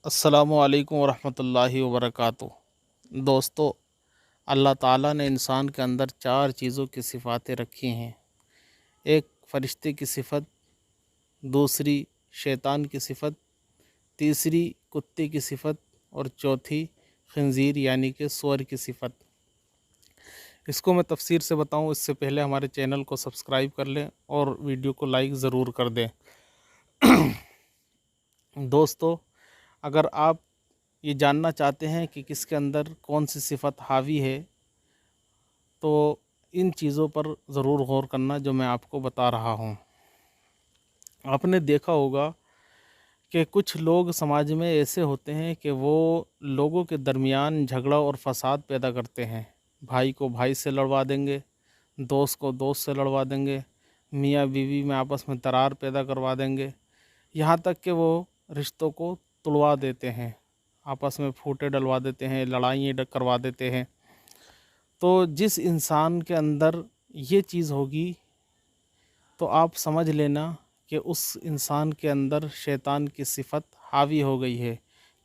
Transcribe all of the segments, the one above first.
अस्सलामुअलैकुम वरहमतुल्लाहि वबरकातुहू। दोस्तों, अल्लाह ताला ने इंसान के अंदर चार चीज़ों की सिफ़ातें रखी हैं। एक फ़रिश्ते की सिफ़त, दूसरी शैतान की सिफ़त, तीसरी कुत्ते की सिफ़त और चौथी खंजीर यानी कि सूअर की सिफ़त। इसको मैं तफसीर से बताऊं इससे पहले हमारे चैनल को सब्सक्राइब कर लें और वीडियो को लाइक ज़रूर कर दें। दोस्तों, अगर आप ये जानना चाहते हैं कि किसके अंदर कौन सी सिफ़त हावी है, तो इन चीज़ों पर ज़रूर गौर करना जो मैं आपको बता रहा हूँ। आपने देखा होगा कि कुछ लोग समाज में ऐसे होते हैं कि वो लोगों के दरमियान झगड़ा और फसाद पैदा करते हैं। भाई को भाई से लड़वा देंगे, दोस्त को दोस्त से लड़वा देंगे, मियाँ बीवी में आपस में दरार पैदा करवा देंगे, यहाँ तक कि वो रिश्तों को तुड़वा देते हैं, आपस में फूटे डलवा देते हैं, लड़ाइयाँ करवा देते हैं। तो जिस इंसान के अंदर ये चीज़ होगी तो आप समझ लेना कि उस इंसान के अंदर शैतान की सिफ़त हावी हो गई है।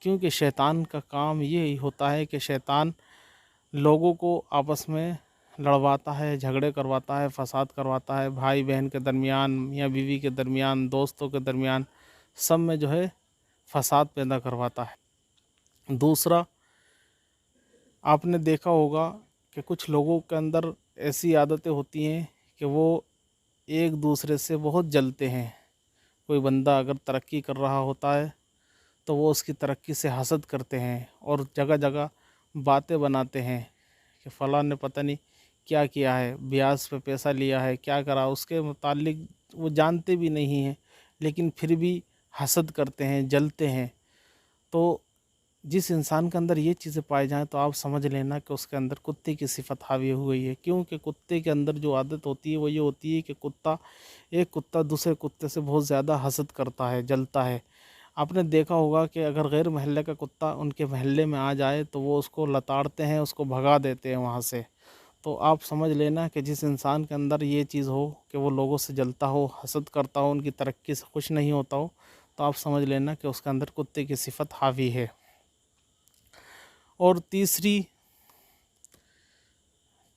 क्योंकि शैतान का काम ये होता है कि शैतान लोगों को आपस में लड़वाता है, झगड़े करवाता है, फसाद करवाता है, भाई बहन के दरमियान, मियाँ बीवी के दरमियान, दोस्तों के दरमियान, सब में जो है फसाद पैदा करवाता है। दूसरा, आपने देखा होगा कि कुछ लोगों के अंदर ऐसी आदतें होती हैं कि वो एक दूसरे से बहुत जलते हैं। कोई बंदा अगर तरक्की कर रहा होता है तो वो उसकी तरक्की से हसद करते हैं और जगह जगह बातें बनाते हैं कि फ़लाँ ने पता नहीं क्या किया है, ब्याज पे पैसा लिया है, क्या करा, उसके मुतालिक वो जानते भी नहीं हैं, लेकिन फिर भी हसद करते हैं, जलते हैं। तो जिस इंसान के अंदर ये चीज़ें पाई जाएँ तो आप समझ लेना कि उसके अंदर कुत्ते की सिफ़त हावी हो गई है। क्योंकि कुत्ते के अंदर जो आदत होती है वो ये होती है कि एक कुत्ता दूसरे कुत्ते से बहुत ज़्यादा हसद करता है, जलता है। आपने देखा होगा कि अगर गैर महल्ले का कुत्ता उनके महल्ले में आ जाए तो वो उसको लताड़ते हैं, उसको भगा देते हैं वहाँ से। तो आप समझ लेना कि जिस इंसान के अंदर ये चीज़ हो कि वो लोगों से जलता हो, हसद करता हो, उनकी तरक्की से खुश नहीं होता हो, तो आप समझ लेना कि उसके अंदर कुत्ते की सिफ़त हावी है। और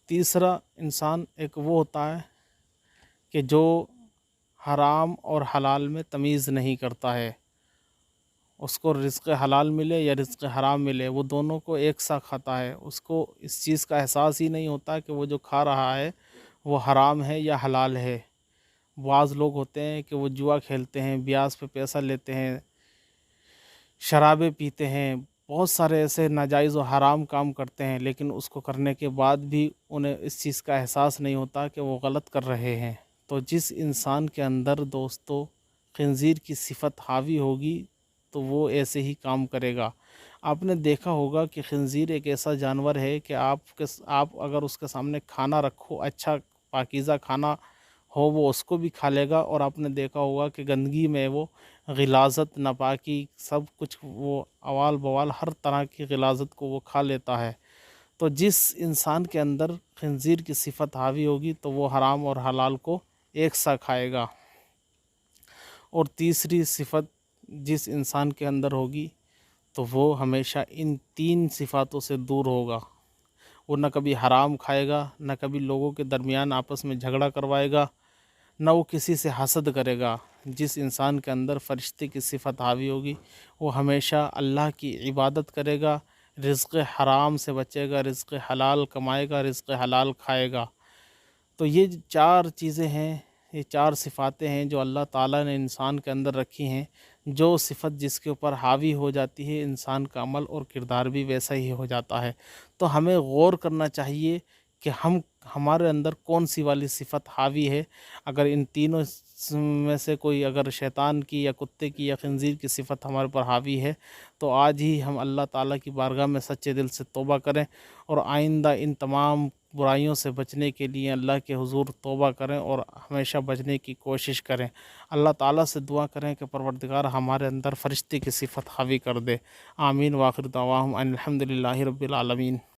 तीसरा इंसान एक वो होता है कि जो हराम और हलाल में तमीज़ नहीं करता है। उसको रिज़्क़ हलाल मिले या रिज़्क़ हराम मिले, वो दोनों को एक सा खाता है। उसको इस चीज़ का एहसास ही नहीं होता कि वो जो खा रहा है वो हराम है या हलाल है। बाज़ लोग होते हैं कि वो जुआ खेलते हैं, ब्याज पे पैसा लेते हैं, शराबें पीते हैं, बहुत सारे ऐसे नाजायज़ और हराम काम करते हैं, लेकिन उसको करने के बाद भी उन्हें इस चीज़ का एहसास नहीं होता कि वो गलत कर रहे हैं। तो जिस इंसान के अंदर दोस्तों खंजीर की सिफ़त हावी होगी तो वो ऐसे ही काम करेगा। आपने देखा होगा कि खंजीर एक ऐसा जानवर है कि आप अगर उसके सामने खाना रखो, अच्छा पाकीज़ा खाना हो, वो उसको भी खा लेगा। और आपने देखा होगा कि गंदगी में वो ग़िलाज़त, नापाकी, सब कुछ वो अवाल बवाल हर तरह की ग़िलाज़त को वो खा लेता है। तो जिस इंसान के अंदर खंजीर की सिफ़त हावी होगी तो वो हराम और हलाल को एक सा खाएगा। और तीसरी सिफ़त जिस इंसान के अंदर होगी तो वो हमेशा इन तीन सिफ़ातों से दूर होगा। वो न कभी हराम खाएगा, न कभी लोगों के दरमियान आपस में झगड़ा करवाएगा, न वो किसी से हसद करेगा। जिस इंसान के अंदर फ़रिश्ते की सिफ़त हावी होगी वो हमेशा अल्लाह की इबादत करेगा, रिज़्क़ हराम से बचेगा, रिज़्क़ हलाल कमाएगा, रिज़्क़ हलाल खाएगा। तो ये चार चीज़ें हैं, ये चार सिफ़ातें हैं जो अल्लाह ताला ने इंसान के अंदर रखी हैं। जो सिफ़त जिसके ऊपर हावी हो जाती है, इंसान का अमल और किरदार भी वैसा ही हो जाता है। तो हमें गौर करना चाहिए कि हमारे अंदर कौन सी वाली सिफ़त हावी है। अगर इन तीनों में से कोई अगर शैतान की या कुत्ते की या खंजीर की सिफ़त हमारे ऊपर हावी है तो आज ही हम अल्लाह ताला की बारगाह में सच्चे दिल से तौबा करें और आइंदा इन तमाम बुराइयों से बचने के लिए अल्लाह के हुज़ूर तौबा करें और हमेशा बचने की कोशिश करें। अल्लाह ताला से दुआ करें कि परवरदिगार हमारे अंदर फ़रिश्ते की सिफ़त हावी कर दे। आमीन व आखिर दअवाहुम अनिल हम्दुलिल्लाहि रब्बिल आलमीन।